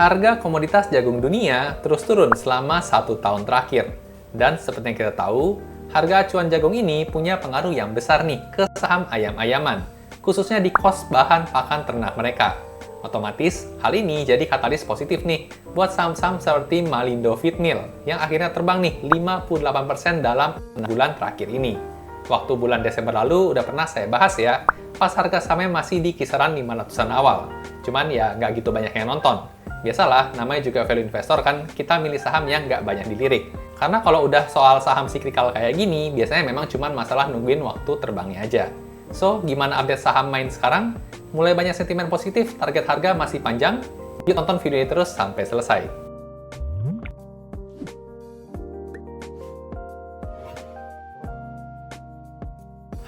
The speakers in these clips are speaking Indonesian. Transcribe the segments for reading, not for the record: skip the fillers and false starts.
Harga komoditas jagung dunia terus turun selama 1 tahun terakhir. Dan seperti yang kita tahu, harga acuan jagung ini punya pengaruh yang besar nih ke saham ayam-ayaman, khususnya di kos bahan pakan ternak mereka. Otomatis, hal ini jadi katalis positif nih buat saham-saham seperti Malindo Feedmill yang akhirnya terbang nih 58% dalam 6 bulan terakhir ini. Waktu bulan Desember lalu udah pernah saya bahas ya, pas harga sahamnya masih di kisaran 500-an awal. Cuman ya nggak gitu banyak yang nonton. Biasalah, namanya juga value investor kan, kita milih saham yang nggak banyak dilirik. Karena kalau udah soal saham cyclical kayak gini, biasanya memang cuma masalah nungguin waktu terbangnya aja. So, gimana update saham main sekarang? Mulai banyak sentimen positif, target harga masih panjang. Yuk tonton video ini terus sampai selesai.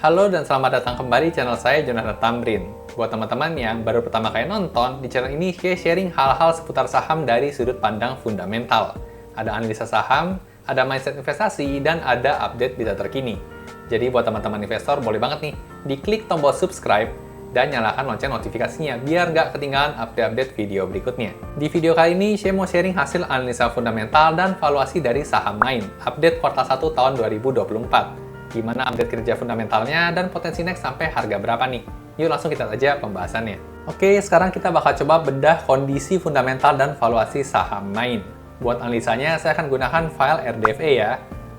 Halo dan selamat datang kembali di channel saya, Jonathan Tamrin. Buat teman-teman yang baru pertama kali nonton, di channel ini saya sharing hal-hal seputar saham dari sudut pandang fundamental. Ada analisa saham, ada mindset investasi, dan ada update berita terkini. Jadi buat teman-teman investor, boleh banget nih, diklik tombol subscribe, dan nyalakan lonceng notifikasinya biar nggak ketinggalan update-update video berikutnya. Di video kali ini, saya mau sharing hasil analisa fundamental dan valuasi dari saham main, update kuartal 1 tahun 2024. Gimana update kerja fundamentalnya dan potensi next sampai harga berapa nih? Yuk langsung kita aja pembahasannya. Oke, sekarang kita bakal coba bedah kondisi fundamental dan valuasi saham main. Buat analisanya, saya akan gunakan file RDFA ya.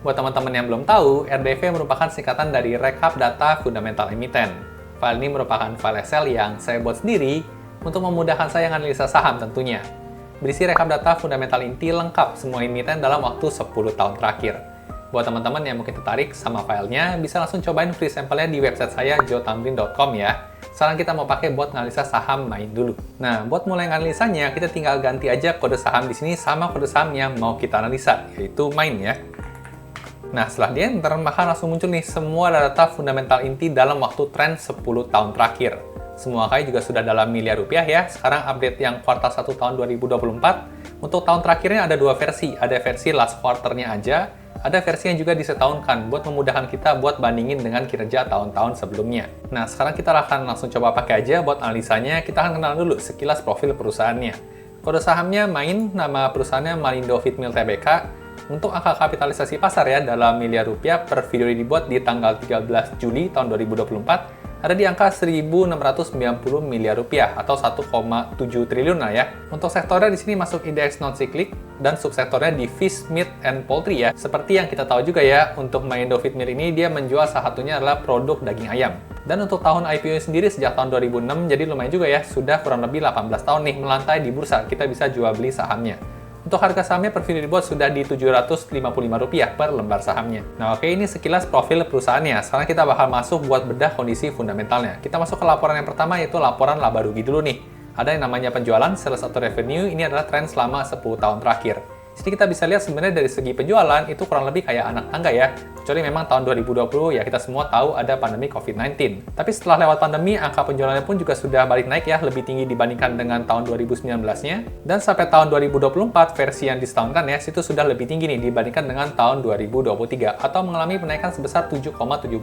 Buat teman-teman yang belum tahu, RDFA merupakan singkatan dari Rekap Data Fundamental Emiten. File ini merupakan file Excel yang saya buat sendiri untuk memudahkan saya menganalisa saham tentunya. Berisi rekap data fundamental inti lengkap semua emiten dalam waktu 10 tahun terakhir. Buat teman-teman yang mungkin tertarik sama filenya, bisa langsung cobain free sampelnya di website saya, jotamrin.com ya. Sekarang kita mau pakai buat analisa saham main dulu. Nah, buat mulai analisanya, kita tinggal ganti aja kode saham di sini sama kode saham yang mau kita analisa, yaitu main ya. Nah, setelah di enter, maka langsung muncul nih semua data fundamental inti dalam waktu tren 10 tahun terakhir. Semua kali juga sudah dalam miliar rupiah ya. Sekarang update yang kuartal 1 tahun 2024. Untuk tahun terakhirnya ada dua versi. Ada versi last quarter-nya aja, ada versi yang juga disetahunkan buat memudahkan kita buat bandingin dengan kinerja tahun-tahun sebelumnya. Nah, sekarang kita akan langsung coba pakai aja buat analisanya. Kita akan kenal dulu sekilas profil perusahaannya. Kode sahamnya main, nama perusahaannya Malindo Feedmill Tbk. Untuk angka kapitalisasi pasar ya, dalam miliar rupiah per video ini dibuat di tanggal 13 Juli tahun 2024, ada di angka 1.690 miliar rupiah atau 1,7 triliun lah ya. Untuk sektornya di sini masuk indeks non-cyclic dan subsektornya di fish, meat, and poultry ya. Seperti yang kita tahu juga ya, untuk Malindo Feedmill ini dia menjual salah satunya adalah produk daging ayam. Dan untuk tahun IPO sendiri sejak tahun 2006, jadi lumayan juga ya, sudah kurang lebih 18 tahun nih melantai di bursa, kita bisa jual beli sahamnya. Untuk harga sahamnya per video dibuat sudah di Rp755 per lembar sahamnya. Nah oke, ini sekilas profil perusahaannya. Sekarang kita bakal masuk buat bedah kondisi fundamentalnya. Kita masuk ke laporan yang pertama, yaitu laporan laba rugi dulu nih. Ada yang namanya penjualan, sales atau revenue, ini adalah tren selama 10 tahun terakhir. Di sini kita bisa lihat sebenarnya dari segi penjualan itu kurang lebih kayak anak tangga ya. Kecuali memang tahun 2020 ya kita semua tahu ada pandemi COVID-19. Tapi setelah lewat pandemi, angka penjualannya pun juga sudah balik naik ya, lebih tinggi dibandingkan dengan tahun 2019-nya. Dan sampai tahun 2024 versi yang disetahunkan ya, itu sudah lebih tinggi nih dibandingkan dengan tahun 2023 atau mengalami penaikan sebesar 7,72%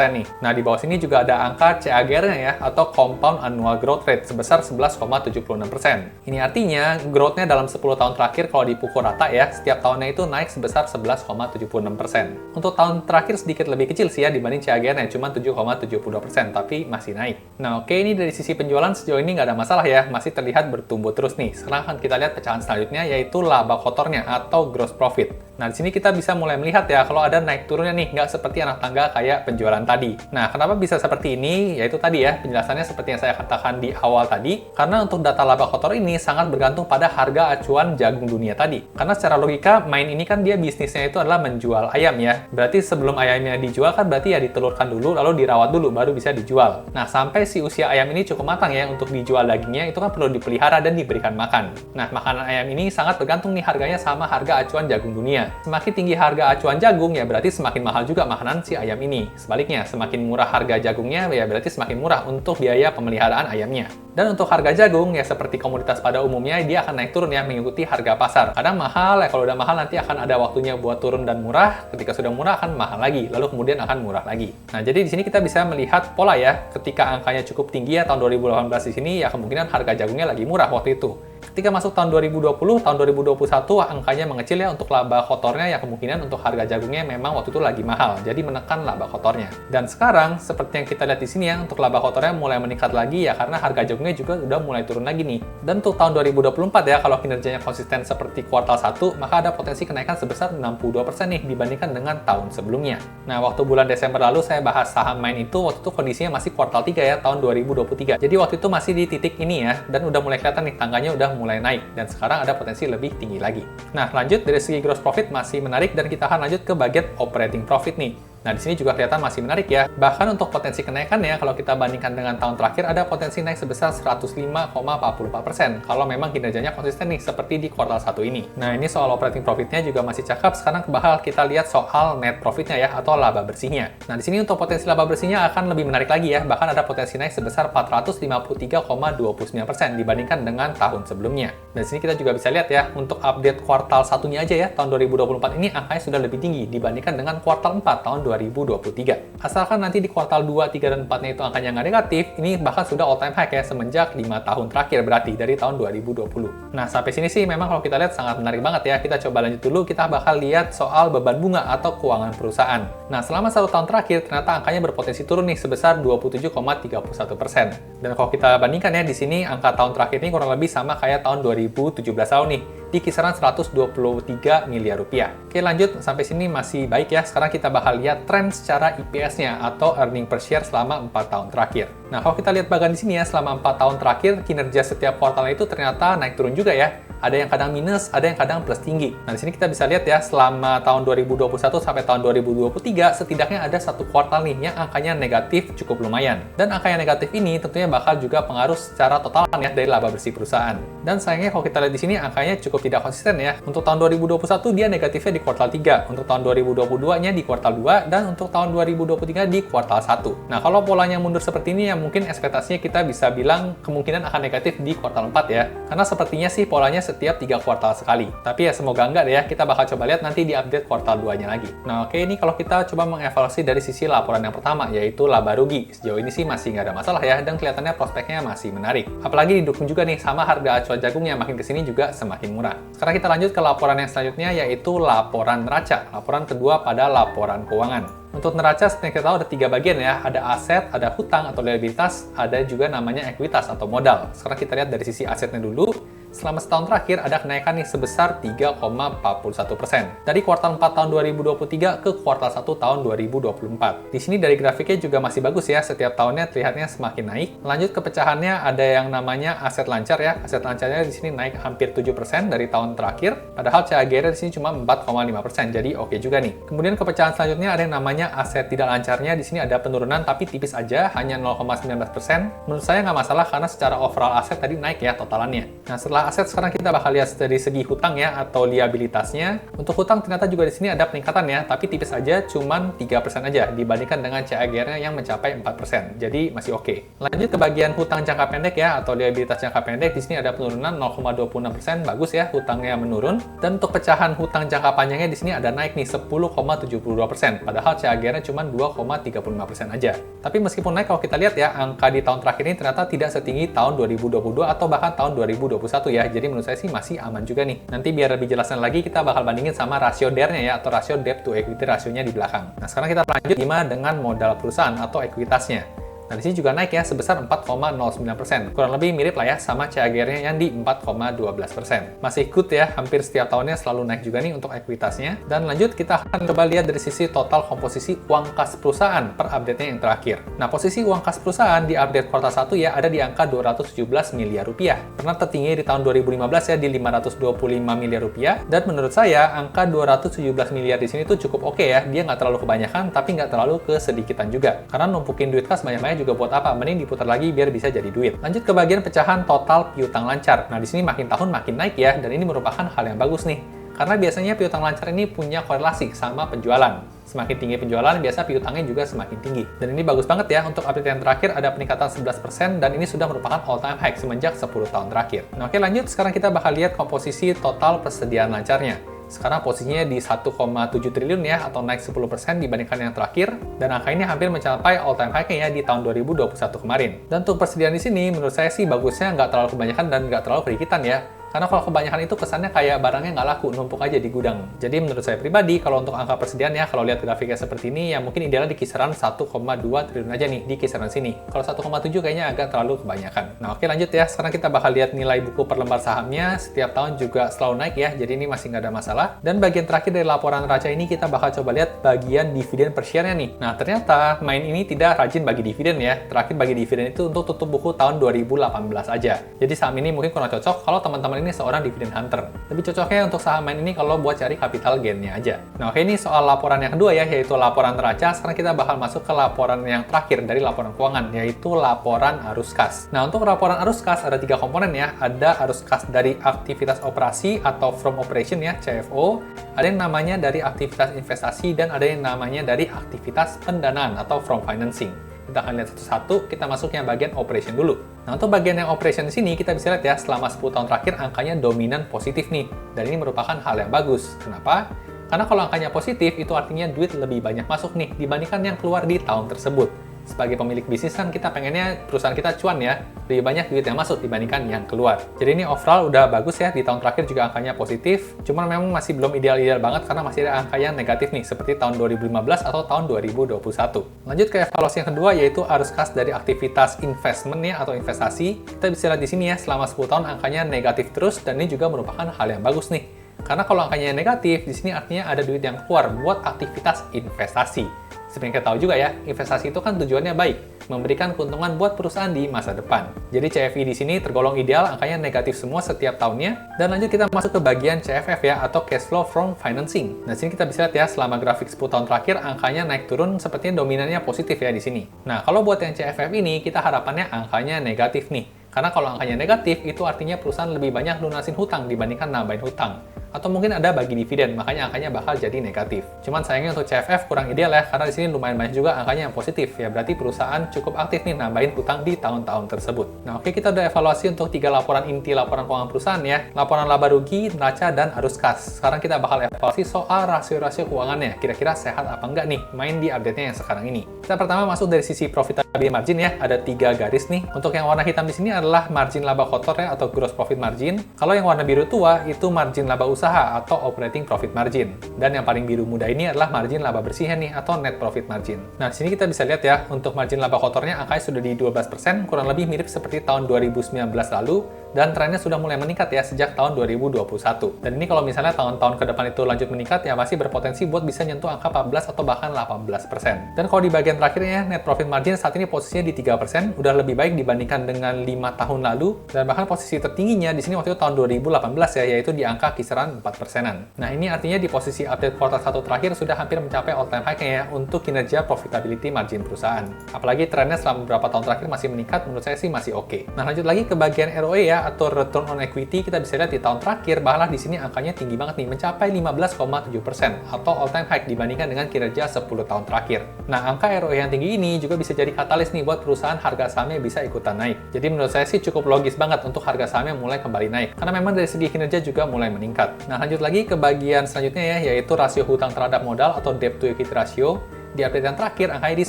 nih. Nah, di bawah sini juga ada angka CAGR-nya ya atau Compound Annual Growth Rate sebesar 11,76%. Ini artinya growth-nya dalam 10 tahun terakhir kalau dipukul rata ya, setiap tahunnya itu naik sebesar 11,76%. Untuk tahun terakhir sedikit lebih kecil sih ya dibanding CAGR-nya, cuma 7,72%, tapi masih naik. Nah oke, ini dari sisi penjualan sejauh ini nggak ada masalah ya, masih terlihat bertumbuh terus nih. Sekarang akan kita lihat pecahan selanjutnya, yaitu laba kotornya atau gross profit. Nah di sini kita bisa mulai melihat ya, kalau ada naik turunnya nih, nggak seperti anak tangga kayak penjualan tadi. Nah kenapa bisa seperti ini? Yaitu tadi ya, penjelasannya seperti yang saya katakan di awal tadi, karena untuk data laba kotor ini sangat bergantung pada harga acuan jagung dunia tadi. Karena secara logika, main ini kan dia bisnisnya itu adalah menjual ayam ya. Berarti sebelum ayamnya dijual kan berarti ya ditelurkan dulu, lalu dirawat dulu, baru bisa dijual. Nah, sampai si usia ayam ini cukup matang ya untuk dijual dagingnya, itu kan perlu dipelihara dan diberikan makan. Nah, makanan ayam ini sangat bergantung nih harganya sama harga acuan jagung dunia. Semakin tinggi harga acuan jagung, ya berarti semakin mahal juga makanan si ayam ini. Sebaliknya, semakin murah harga jagungnya, ya berarti semakin murah untuk biaya pemeliharaan ayamnya. Dan untuk harga jagung, ya seperti komoditas pada umumnya, dia akan naik turun ya mengikuti harga pasar. Kadang mahal, ya kalau udah mahal nanti akan ada waktunya buat turun dan murah. Ketika sudah murah akan mahal lagi, lalu kemudian akan murah lagi. Nah, jadi di sini kita bisa melihat pola ya, ketika angkanya cukup tinggi ya tahun 2018 di sini, ya kemungkinan harga jagungnya lagi murah waktu itu. Ketika masuk tahun 2020, tahun 2021 angkanya mengecil ya untuk laba kotornya yang kemungkinan untuk harga jagungnya memang waktu itu lagi mahal, jadi menekan laba kotornya. Dan sekarang, seperti yang kita lihat di sini ya, untuk laba kotornya mulai meningkat lagi ya karena harga jagungnya juga udah mulai turun lagi nih. Dan untuk tahun 2024 ya, kalau kinerjanya konsisten seperti kuartal 1, maka ada potensi kenaikan sebesar 62% nih dibandingkan dengan tahun sebelumnya. Nah, waktu bulan Desember lalu saya bahas saham main itu, waktu itu kondisinya masih kuartal 3 ya, tahun 2023. Jadi waktu itu masih di titik ini ya, dan udah mulai kelihatan nih, tangganya udah mulai naik, dan sekarang ada potensi lebih tinggi lagi. Nah, lanjut dari segi gross profit masih menarik, dan kita akan lanjut ke bagian operating profit nih. Nah, di sini juga kelihatan masih menarik ya. Bahkan untuk potensi kenaikannya, kalau kita bandingkan dengan tahun terakhir, ada potensi naik sebesar 105,44% kalau memang kinerjanya konsisten nih, seperti di kuartal 1 ini. Nah, ini soal operating profitnya juga masih cakep. Sekarang bakal kita lihat soal net profitnya ya, atau laba bersihnya. Nah, di sini untuk potensi laba bersihnya akan lebih menarik lagi ya. Bahkan ada potensi naik sebesar 453,29% dibandingkan dengan tahun sebelumnya. Dan di sini kita juga bisa lihat ya, untuk update kuartal 1-nya aja ya, tahun 2024 ini angkanya sudah lebih tinggi dibandingkan dengan kuartal 4 tahun 2023. Asalkan nanti di kuartal 2, 3, dan 4-nya itu angkanya nggak negatif, ini bahkan sudah all time high ya semenjak 5 tahun terakhir berarti dari tahun 2020. Nah, sampai sini sih memang kalau kita lihat sangat menarik banget ya. Kita coba lanjut dulu, kita bakal lihat soal beban bunga atau keuangan perusahaan. Nah, selama 1 tahun terakhir ternyata angkanya berpotensi turun nih sebesar 27,31%. Dan kalau kita bandingkan ya di sini angka tahun terakhir ini kurang lebih sama kayak tahun 2017 tahun nih, di kisaran 123 miliar rupiah. Oke, lanjut sampai sini masih baik ya. Sekarang kita bakal lihat tren secara EPS-nya atau earning per share selama 4 tahun terakhir. Nah, kalau kita lihat bagian di sini ya, selama 4 tahun terakhir kinerja setiap kuartalnya itu ternyata naik turun juga ya. Ada yang kadang minus, ada yang kadang plus tinggi. Nah, di sini kita bisa lihat ya, selama tahun 2021 sampai tahun 2023 setidaknya ada 1 kuartal nih yang angkanya negatif cukup lumayan. Dan angka yang negatif ini tentunya bakal juga pengaruh secara total ya dari laba bersih perusahaan. Dan sayangnya kalau kita lihat di sini angkanya cukup tidak konsisten ya. Untuk tahun 2021 dia negatifnya di kuartal 3, untuk tahun 2022-nya di kuartal 2, dan untuk tahun 2023 di kuartal 1. Nah, kalau polanya mundur seperti ini ya mungkin ekspektasinya kita bisa bilang kemungkinan akan negatif di kuartal 4 ya. Karena sepertinya sih polanya setiap 3 kuartal sekali. Tapi ya semoga enggak deh ya, kita bakal coba lihat nanti di update kuartal 2-nya lagi. Nah, oke, ini kalau kita coba mengevaluasi dari sisi laporan yang pertama, yaitu laba rugi. Sejauh ini sih masih nggak ada masalah ya, dan kelihatannya prospeknya masih menarik. Apalagi didukung juga nih sama harga acuan jagung yang makin kesini juga semakin murah. Sekarang kita lanjut ke laporan yang selanjutnya, yaitu laporan neraca. Laporan kedua pada laporan keuangan. Untuk neraca, seperti yang kita tahu ada 3 bagian ya, ada aset, ada hutang atau liabilitas, ada juga namanya ekuitas atau modal. Sekarang kita lihat dari sisi asetnya dulu. Selama setahun terakhir ada kenaikan nih sebesar 3,41%. Dari kuartal 4 tahun 2023 ke kuartal 1 tahun 2024. Di sini dari grafiknya juga masih bagus ya, setiap tahunnya terlihatnya semakin naik. Lanjut ke pecahannya ada yang namanya aset lancar ya. Aset lancarnya di sini naik hampir 7% dari tahun terakhir, padahal CAGR di sini cuma 4,5%. Jadi oke juga nih. Kemudian ke pecahan selanjutnya ada yang namanya aset tidak lancarnya. Di sini ada penurunan tapi tipis aja, hanya 0,19%. Menurut saya nggak masalah karena secara overall aset tadi naik ya totalannya. Nah, setelah aset sekarang kita bakal lihat dari segi hutang ya atau liabilitasnya. Untuk hutang ternyata juga di sini ada peningkatan ya, tapi tipis aja, cuman 3% aja dibandingkan dengan CAGR-nya yang mencapai 4%. Jadi masih oke. Lanjut ke bagian hutang jangka pendek ya atau liabilitas jangka pendek. Di sini ada penurunan 0,26%, bagus ya, hutangnya menurun. Dan untuk pecahan hutang jangka panjangnya di sini ada naik nih 10,72%, padahal CAGR-nya cuma 2,35% aja. Tapi meskipun naik, kalau kita lihat ya, angka di tahun terakhir ini ternyata tidak setinggi tahun 2022 atau bahkan tahun 2021 ya, jadi menurut saya sih masih aman juga nih. Nanti biar lebih jelasnya lagi, kita bakal bandingin sama rasio DER-nya ya, atau rasio debt to equity rasionya di belakang. Nah, sekarang kita lanjut gimana dengan modal perusahaan atau ekuitasnya. Nah, di sini juga naik ya sebesar 4,09%. Kurang lebih mirip lah ya sama CAGR-nya yang di 4,12%. Masih good ya, hampir setiap tahunnya selalu naik juga nih untuk ekuitasnya. Dan lanjut kita akan coba lihat dari sisi total komposisi uang kas perusahaan per update-nya yang terakhir. Nah, posisi uang kas perusahaan di update kuartal 1 ya ada di angka 217 miliar rupiah. Pernah tertinggi di tahun 2015 ya di 525 miliar rupiah. Dan menurut saya angka 217 miliar di sini tuh cukup oke ya. Dia nggak terlalu kebanyakan tapi nggak terlalu kesedikitan juga. Karena numpukin duit kas banyak-banyak juga buat apa? Mending diputar lagi biar bisa jadi duit. Lanjut ke bagian pecahan total piutang lancar. Nah, di sini makin tahun makin naik ya, dan ini merupakan hal yang bagus nih. Karena biasanya piutang lancar ini punya korelasi sama penjualan. Semakin tinggi penjualan, biasa piutangnya juga semakin tinggi. Dan ini bagus banget ya, untuk update yang terakhir ada peningkatan 11% dan ini sudah merupakan all time high semenjak 10 tahun terakhir. Nah, oke, lanjut. Sekarang kita bakal lihat komposisi total persediaan lancarnya. Sekarang posisinya di 1,7 triliun ya, atau naik 10% dibandingkan yang terakhir, dan angka ini hampir mencapai all time high-nya ya di tahun 2021 kemarin. Dan untuk persediaan di sini, menurut saya sih bagusnya nggak terlalu kebanyakan dan nggak terlalu kerikitan ya. Karena kalau kebanyakan itu kesannya kayak barangnya nggak laku, numpuk aja di gudang. Jadi menurut saya pribadi, kalau untuk angka persediaan ya, kalau lihat grafiknya seperti ini, ya mungkin idealnya di kisaran 1,2 triliun aja nih, di kisaran sini. Kalau 1,7 kayaknya agak terlalu kebanyakan. Nah oke lanjut ya, sekarang kita bakal lihat nilai buku per lembar sahamnya, setiap tahun juga selalu naik ya, jadi ini masih nggak ada masalah. Dan bagian terakhir dari laporan neraca ini, kita bakal coba lihat bagian dividen per share-nya nih. Nah ternyata main ini tidak rajin bagi dividen ya, terakhir bagi dividen itu untuk tutup buku tahun 2018 aja. Jadi saham ini mungkin kurang cocok kalau teman-teman ini seorang dividen hunter. Lebih cocoknya untuk saham main ini kalau buat cari capital gain-nya aja. Nah oke, ini soal laporan yang kedua ya, yaitu laporan neraca. Sekarang kita bakal masuk ke laporan yang terakhir dari laporan keuangan, yaitu laporan arus kas. Nah untuk laporan arus kas ada 3 komponen ya. Ada arus kas dari aktivitas operasi atau from operation ya, CFO. Ada yang namanya dari aktivitas investasi dan ada yang namanya dari aktivitas pendanaan atau from financing. Kita akan lihat satu-satu, kita masuk yang bagian operation dulu. Nah, untuk bagian yang operation di sini, kita bisa lihat ya, selama 10 tahun terakhir angkanya dominan positif nih. Dan ini merupakan hal yang bagus. Kenapa? Karena kalau angkanya positif, itu artinya duit lebih banyak masuk nih, dibandingkan yang keluar di tahun tersebut. Sebagai pemilik bisnis kan kita pengennya perusahaan kita cuan ya, lebih banyak duit yang masuk dibandingkan yang keluar. Jadi ini overall udah bagus ya, di tahun terakhir juga angkanya positif, cuman memang masih belum ideal-ideal banget karena masih ada angka yang negatif nih, seperti tahun 2015 atau tahun 2021. Lanjut ke evaluasi yang kedua, yaitu arus kas dari aktivitas investment ya, atau investasi. Kita bisa lihat di sini ya, selama 10 tahun angkanya negatif terus, dan ini juga merupakan hal yang bagus nih. Karena kalau angkanya negatif, di sini artinya ada duit yang keluar buat aktivitas investasi. Seperti yang kita tahu juga ya, investasi itu kan tujuannya baik, memberikan keuntungan buat perusahaan di masa depan. Jadi CFI di sini tergolong ideal, angkanya negatif semua setiap tahunnya. Dan lanjut kita masuk ke bagian CFF ya, atau cash flow from financing. Nah, sini kita bisa lihat ya, selama grafik 10 tahun terakhir angkanya naik turun, sepertinya dominannya positif ya di sini. Nah, kalau buat yang CFF ini, kita harapannya angkanya negatif nih. Karena kalau angkanya negatif, itu artinya perusahaan lebih banyak lunasin hutang dibandingkan nambahin hutang. Atau mungkin ada bagi dividen, makanya angkanya bakal jadi negatif. Cuman sayangnya untuk CFF kurang ideal ya, karena di sini lumayan banyak juga angkanya yang positif. Ya berarti perusahaan cukup aktif nih nambahin hutang di tahun-tahun tersebut. Nah oke, kita udah evaluasi untuk 3 laporan inti laporan keuangan perusahaan ya. Laporan laba rugi, neraca, dan arus kas. Sekarang kita bakal evaluasi soal rasio-rasio keuangannya. Kira-kira sehat apa enggak nih main di update-nya yang sekarang ini. Kita pertama masuk dari sisi profitability margin ya. Ada 3 garis nih. Untuk yang warna hitam di sini adalah margin laba kotor ya, atau gross profit margin. Kalau yang warna biru tua itu margin laba usaha atau operating profit margin. Dan yang paling biru muda ini adalah margin laba bersihnya nih, atau net profit margin. Nah, di sini kita bisa lihat ya, untuk margin laba kotornya angkanya sudah di 12%, kurang lebih mirip seperti tahun 2019 lalu, dan trennya sudah mulai meningkat ya sejak tahun 2021. Dan ini kalau misalnya tahun-tahun ke depan itu lanjut meningkat, ya masih berpotensi buat bisa nyentuh angka 14 atau bahkan 18%. Dan kalau di bagian terakhirnya, net profit margin saat ini posisinya di 3%, udah lebih baik dibandingkan dengan 5 tahun lalu, dan bahkan posisi tertingginya di sini waktu itu tahun 2018 ya, yaitu di angka kisaran 4%-an. Nah, ini artinya di posisi update kuartal 1 terakhir sudah hampir mencapai all time high-nya ya untuk kinerja profitability margin perusahaan. Apalagi trennya selama beberapa tahun terakhir masih meningkat, menurut saya sih masih oke. Nah, lanjut lagi ke bagian ROE ya, atau return on equity. Kita bisa lihat di tahun terakhir, bahkan di sini angkanya tinggi banget nih, mencapai 15,7% atau all time high dibandingkan dengan kinerja 10 tahun terakhir. Nah, angka ROE yang tinggi ini juga bisa jadi katalis nih buat perusahaan harga sahamnya bisa ikutan naik. Jadi menurut saya sih cukup logis banget untuk harga sahamnya mulai kembali naik, karena memang dari segi kinerja juga mulai meningkat. Nah, lanjut lagi ke bagian selanjutnya ya, yaitu rasio hutang terhadap modal atau debt to equity ratio. Di update yang terakhir, angkanya di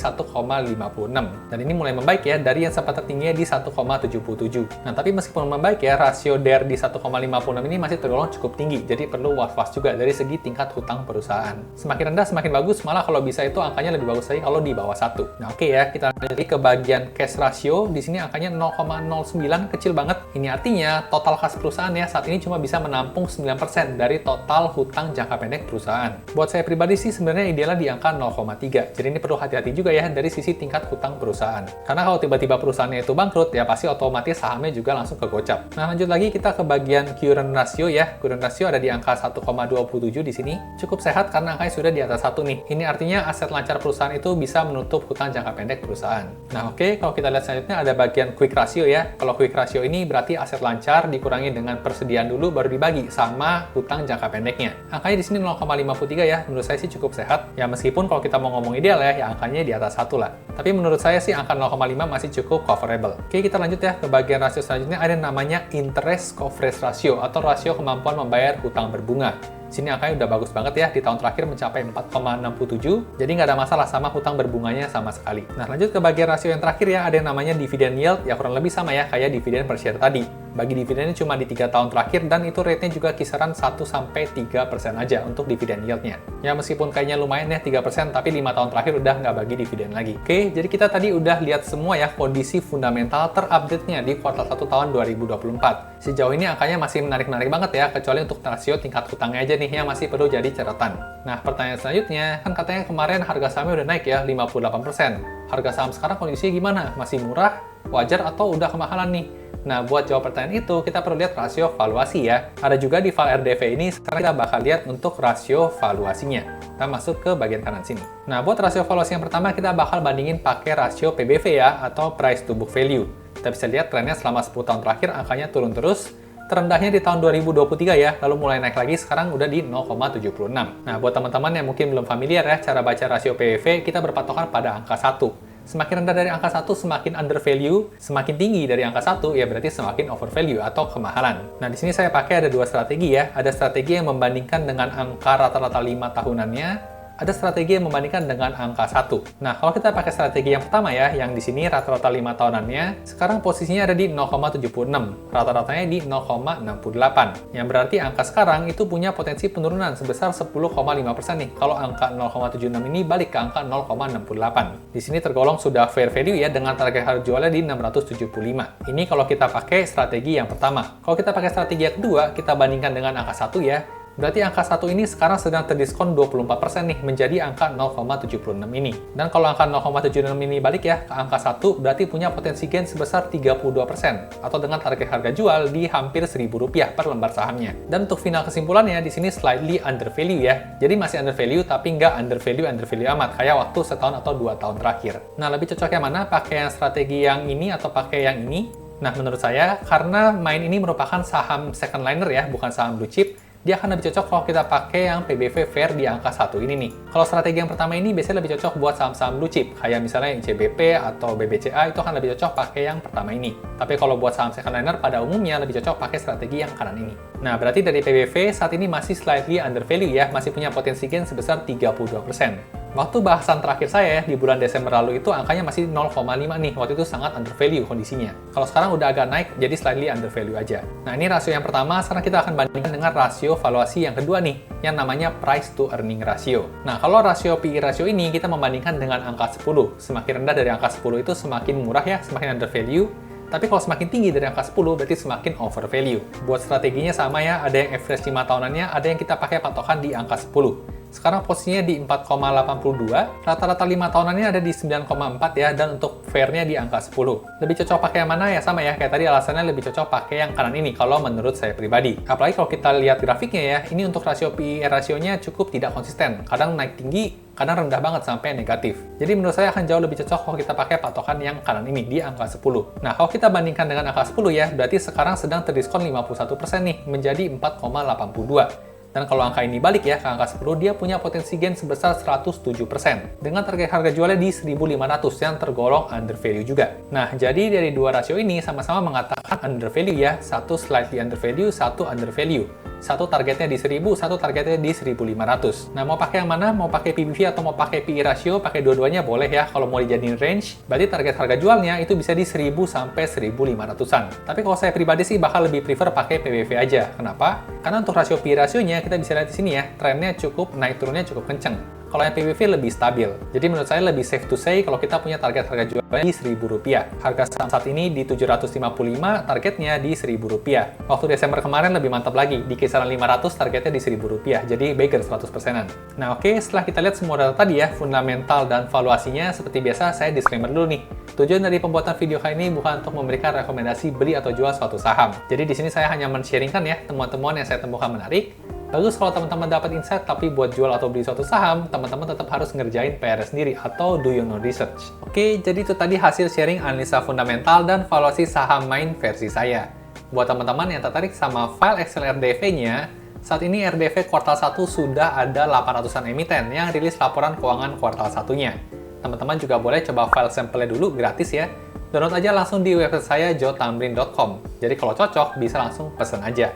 1,56. Dan ini mulai membaik ya, dari yang sempat tertingginya di 1,77. Nah, tapi meskipun membaik ya, rasio DER di 1,56 ini masih tergolong cukup tinggi, jadi perlu was-was juga dari segi tingkat hutang perusahaan. Semakin rendah, semakin bagus, malah kalau bisa itu angkanya lebih bagus lagi kalau di bawah 1. Nah, oke ya, kita lanjut lagi ke bagian cash ratio. Di sini angkanya 0,09, kecil banget. Ini artinya total kas perusahaan ya, saat ini cuma bisa menampung 9% dari total hutang jangka pendek perusahaan. Buat saya pribadi sih sebenarnya idealnya di angka 0,3. Jadi ini perlu hati-hati juga ya dari sisi tingkat hutang perusahaan. Karena kalau tiba-tiba perusahaannya itu bangkrut, ya pasti otomatis sahamnya juga langsung kegocap. Nah, lanjut lagi kita ke bagian current ratio ya. Current ratio ada di angka 1,27 di sini. Cukup sehat karena angkanya sudah di atas 1 nih. Ini artinya aset lancar perusahaan itu bisa menutup hutang jangka pendek perusahaan. Nah, oke, kalau kita lihat selanjutnya ada bagian quick ratio ya. Kalau quick ratio ini berarti aset lancar dikurangi dengan persediaan dulu baru dibagi sama hutang jangka pendeknya. Angkanya di sini 0,53 ya. Menurut saya sih cukup sehat. Ya meskipun kalau kita mau ngomong ideal ya angkanya di atas 1 lah. Tapi menurut saya sih angka 0,5 masih cukup coverable. Oke, kita lanjut ya ke bagian rasio selanjutnya, ada yang namanya interest coverage ratio atau rasio kemampuan membayar hutang berbunga. Sini angkanya udah bagus banget ya, di tahun terakhir mencapai 4,67, jadi nggak ada masalah sama hutang berbunganya sama sekali. Nah, lanjut ke bagian rasio yang terakhir ya, ada yang namanya dividend yield, ya kurang lebih sama ya, kayak dividen per share tadi. Bagi dividennya cuma di 3 tahun terakhir, dan itu rate-nya juga kisaran 1-3% aja untuk dividen yield-nya. Ya, meskipun kayaknya lumayan ya 3%, tapi 5 tahun terakhir udah nggak bagi dividen lagi. Oke, jadi kita tadi udah lihat semua ya kondisi fundamental terupdate-nya di kuartal 1 tahun 2024. Sejauh ini angkanya masih menarik-menarik banget ya, kecuali untuk rasio tingkat hutangnya aja nih yang masih perlu jadi catatan. Nah, pertanyaan selanjutnya, kan katanya kemarin harga sahamnya udah naik ya, 58%. Harga saham sekarang kondisinya gimana? Masih murah, wajar, atau udah kemahalan nih? Nah, buat jawab pertanyaan itu, kita perlu lihat rasio valuasi ya. Ada juga di file RDV ini, sekarang kita bakal lihat untuk rasio valuasinya. Kita masuk ke bagian kanan sini. Nah, buat rasio valuasi yang pertama, kita bakal bandingin pakai rasio PBV ya, atau Price to Book Value. Kita bisa lihat trennya selama 10 tahun terakhir, angkanya turun terus. Terendahnya di tahun 2023 ya, lalu mulai naik lagi, sekarang udah di 0,76. Nah, buat teman-teman yang mungkin belum familiar ya, cara baca rasio PBV, kita berpatokan pada angka 1. Semakin rendah dari angka 1, semakin under value, semakin tinggi dari angka 1, ya berarti semakin over value atau kemahalan. Nah, di sini saya pakai ada 2 strategi ya. Ada strategi yang membandingkan dengan angka rata-rata 5 tahunannya, ada strategi yang membandingkan dengan angka 1. Nah, kalau kita pakai strategi yang pertama ya, yang di sini rata-rata 5 tahunannya, sekarang posisinya ada di 0,76, rata-ratanya di 0,68. Yang berarti angka sekarang itu punya potensi penurunan sebesar 10,5% nih, kalau angka 0,76 ini balik ke angka 0,68. Di sini tergolong sudah fair value ya, dengan target harga jualnya di 675. Ini kalau kita pakai strategi yang pertama. Kalau kita pakai strategi yang kedua, kita bandingkan dengan angka 1 ya, berarti angka 1 ini sekarang sedang terdiskon 24% nih, menjadi angka 0,76 ini. Dan kalau angka 0,76 ini balik ya ke angka 1, berarti punya potensi gain sebesar 32%, atau dengan target harga jual di hampir Rp1.000 per lembar sahamnya. Dan untuk final kesimpulannya, di sini slightly under value ya. Jadi masih under value, tapi nggak under value amat, kayak waktu setahun atau 2 tahun terakhir. Nah, lebih cocok yang mana? Pakai yang strategi yang ini atau pakai yang ini? Nah, menurut saya, karena main ini merupakan saham second liner ya, bukan saham blue chip, dia akan lebih cocok kalau kita pakai yang PBV fair di angka 1 ini nih. Kalau strategi yang pertama ini biasanya lebih cocok buat saham-saham blue chip, kayak misalnya ICBP atau BBCA, itu akan lebih cocok pakai yang pertama ini. Tapi kalau buat saham second liner pada umumnya lebih cocok pakai strategi yang kanan ini. Nah, berarti dari PBV saat ini masih slightly under value ya, masih punya potensi gain sebesar 32%. Waktu bahasan terakhir saya di bulan Desember lalu itu angkanya masih 0,5 nih, waktu itu sangat under value kondisinya. Kalau sekarang udah agak naik, jadi slightly under value aja. Nah, ini rasio yang pertama, sekarang kita akan bandingkan dengan rasio valuasi yang kedua nih, yang namanya price to earning ratio. Nah, kalau rasio PE ratio ini kita membandingkan dengan angka 10. Semakin rendah dari angka 10 itu semakin murah ya, semakin under value. Tapi kalau semakin tinggi dari angka 10, berarti semakin over value. Buat strateginya sama ya, ada yang average 5 tahunannya, ada yang kita pakai patokan di angka 10. Sekarang posisinya di 4,82, rata-rata 5 tahunannya ada di 9,4 ya, dan untuk fairnya di angka 10. Lebih cocok pakai yang mana ya? Sama ya, kayak tadi alasannya lebih cocok pakai yang kanan ini, kalau menurut saya pribadi. Apalagi kalau kita lihat grafiknya ya, ini untuk rasio PE rasionya cukup tidak konsisten. Kadang naik tinggi, kadang rendah banget sampai negatif. Jadi menurut saya akan jauh lebih cocok kalau kita pakai patokan yang kanan ini, di angka 10. Nah, kalau kita bandingkan dengan angka 10 ya, berarti sekarang sedang terdiskon 51% nih, menjadi 4,82. Dan kalau angka ini balik ya ke angka 10, dia punya potensi gain sebesar 107%. Dengan target harga jualnya di 1.500 yang tergolong under value juga. Nah, jadi dari dua rasio ini sama-sama mengatakan under value ya. Satu slightly under value, satu under value. Satu targetnya di 1.000, satu targetnya di 1.500. Nah, mau pakai yang mana? Mau pakai PBV atau mau pakai PE ratio? Pakai dua-duanya boleh ya. Kalau mau dijadiin range, berarti target harga jualnya itu bisa di 1.000 sampai 1.500-an. Tapi kalau saya pribadi sih bakal lebih prefer pakai PBV aja. Kenapa? Karena untuk rasio PE rasionya kita bisa lihat di sini ya, trennya cukup naik turunnya cukup kenceng. Kalau yang PBV lebih stabil. Jadi menurut saya lebih safe to say kalau kita punya target harga jualnya di Rp1.000. Harga saham saat ini di 755, targetnya di Rp1.000. Waktu Desember kemarin lebih mantap lagi, di kisaran 500 targetnya di Rp1.000. Jadi bigger 100%-an. Nah oke, setelah kita lihat semua data tadi ya, fundamental dan valuasinya, seperti biasa saya disclaimer dulu nih. Tujuan dari pembuatan video kali ini bukan untuk memberikan rekomendasi beli atau jual suatu saham. Jadi di sini saya hanya men-sharingkan ya temuan-temuan yang saya temukan menarik. Bagus kalau teman-teman dapat insight, tapi buat jual atau beli suatu saham, teman-teman tetap harus ngerjain PR sendiri atau do your own research. Oke, jadi itu tadi hasil sharing analisa fundamental dan valuasi saham main versi saya. Buat teman-teman yang tertarik sama file Excel RDV-nya, saat ini RDV kuartal 1 sudah ada 800-an emiten yang rilis laporan keuangan kuartal 1-nya. Teman-teman juga boleh coba file sampelnya dulu, gratis ya. Download aja langsung di website saya jotamrin.com. Jadi kalau cocok, bisa langsung pesen aja.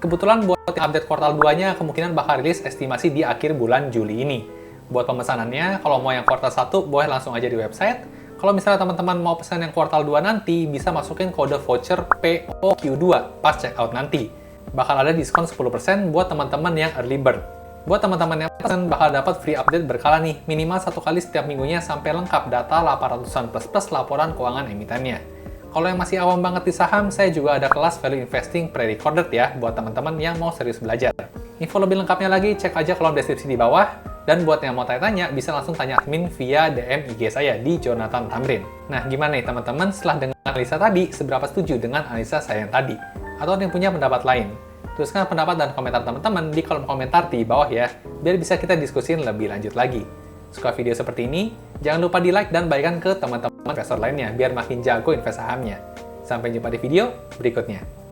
Kebetulan buat yang update kuartal 2-nya, kemungkinan bakal rilis estimasi di akhir bulan Juli ini. Buat pemesanannya, kalau mau yang kuartal 1, boleh langsung aja di website. Kalau misalnya teman-teman mau pesan yang kuartal 2 nanti, bisa masukin kode voucher POQ2 pas checkout nanti. Bakal ada diskon 10% buat teman-teman yang early bird. Buat teman-teman yang pesan, bakal dapat free update berkala nih, minimal 1 kali setiap minggunya sampai lengkap data 800-an plus laporan keuangan emitennya. Kalau yang masih awam banget di saham, saya juga ada kelas value investing pre-recorded ya, buat teman-teman yang mau serius belajar. Info lebih lengkapnya lagi, cek aja kolom deskripsi di bawah. Dan buat yang mau tanya-tanya, bisa langsung tanya admin via DM IG saya di Jonathan Tamrin. Nah, gimana nih teman-teman setelah dengar analisa tadi, seberapa setuju dengan analisa saya yang tadi? Atau ada yang punya pendapat lain? Tuliskan pendapat dan komentar teman-teman di kolom komentar di bawah ya, biar bisa kita diskusin lebih lanjut lagi. Suka video seperti ini? Jangan lupa di like dan bagikan ke teman-teman investor lainnya, biar makin jago invest sahamnya. Sampai jumpa di video berikutnya.